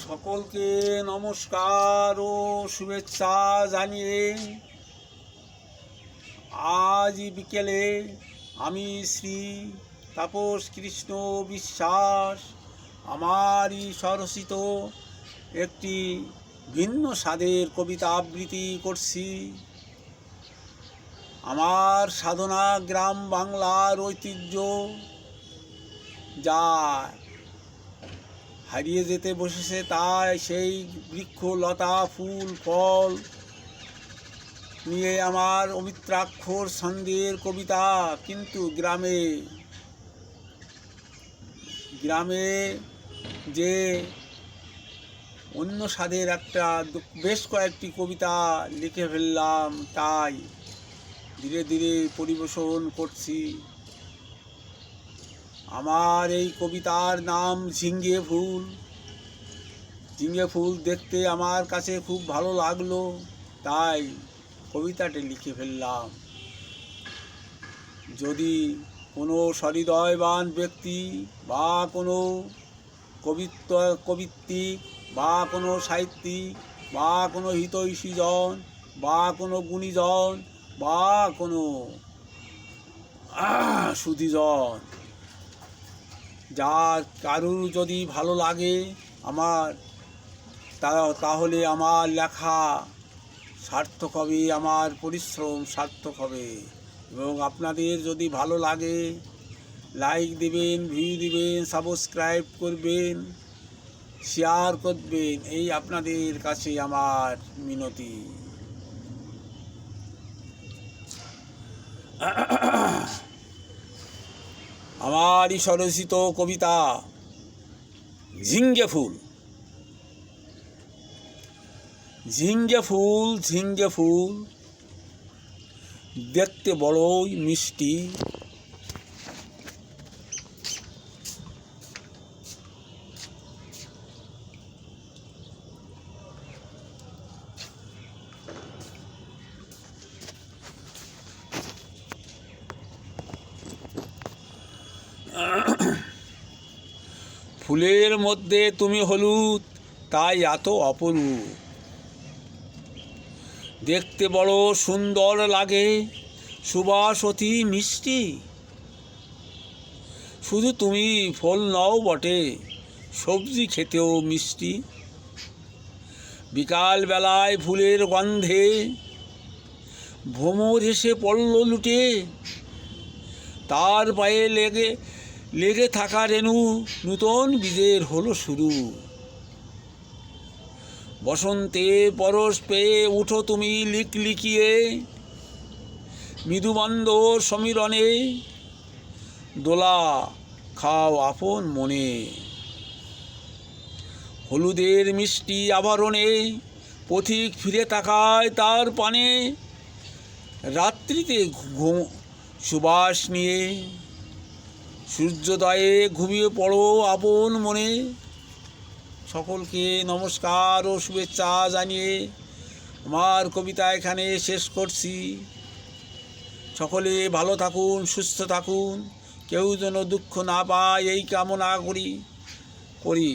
সকলকে নমস্কার ও শুভেচ্ছা জানিয়ে আজ বিকেলে আমি শ্রী তাপস কৃষ্ণ বিশ্বাস আমারই স্বরচিত একটি ভিন্ন স্বাদের কবিতা আবৃত্তি করছি। আমার সাধনা গ্রাম বাংলার ঐতিহ্য যা হারিয়ে যেতে বসেছে, তাই সেই বৃক্ষ লতা ফুল ফল নিয়ে আমার অমিত্রাক্ষর ছন্দের কবিতা। কিন্তু গ্রামে যে অন্য স্বাদের একটা বেশ কয়েকটি কবিতা লিখে ফেললাম, তাই ধীরে ধীরে পরিবেশন করছি। আমার এই কবিতার নাম ঝিঙ্গে ফুল। ঝিঙ্গে ফুল দেখতে আমার কাছে খুব ভালো লাগলো, তাই কবিতাটি লিখে ফেললাম। যদি কোনো সহৃদয়বান ব্যক্তি বা কোনো কবিত্বিক বা কোনো সাহিত্যিক বা কোনো হিতৈষীজন বা কোনো গুণীজন বা কোনো সুধীজন, যার কারুর যদি ভালো লাগে আমার তাহলে আমার লেখা সার্থক হবে, আমার পরিশ্রম সার্থক হবে। এবং আপনাদের যদি ভালো লাগে লাইক দেবেন, ভিউ দিবেন, সাবস্ক্রাইব করবেন, শেয়ার করবেন, এই আপনাদের কাছে আমার মিনতি। আমারই স্বরচিত কবিতা ঝিঙ্গে ফুল। ঝিঙ্গে ফুল, ঝিঙ্গে ফুল দেখতে বড়ই মিষ্টি, ফুলের মধ্যে তুমি হলুদ, তাই এত অপরূপ। দেখতে বড় সুন্দর লাগে, সুবাস অতি মিষ্টি। শুধু তুমি ফল নও বটে, সবজি খেতেও মিষ্টি। বিকাল বেলায় ফুলের গন্ধে ভ্রমর এসে পড়ল লুটে, তার পায়ে লেগে থাকা রেণু নূতন বীজের হলো শুরু। বসন্তে পরশ পেয়ে উঠো তুমি লিকলিকিয়ে, মৃদুমন্দ সমীরণে দোলা খাও আপন মনে। হলুদের মিষ্টি আবরণে পথিক ফিরে তাকায় তার পানে, রাত্রিতে সুবাস নিয়ে সূর্যোদয়ে ঘুমিয়ে পড়ো আপন মনে। সকলকে নমস্কার ও শুভেচ্ছা জানিয়ে আমার কবিতা এখানে শেষ করছি। সকলে ভালো থাকুন, সুস্থ থাকুন, কেউ যেন দুঃখ না পায় এই কামনা করি।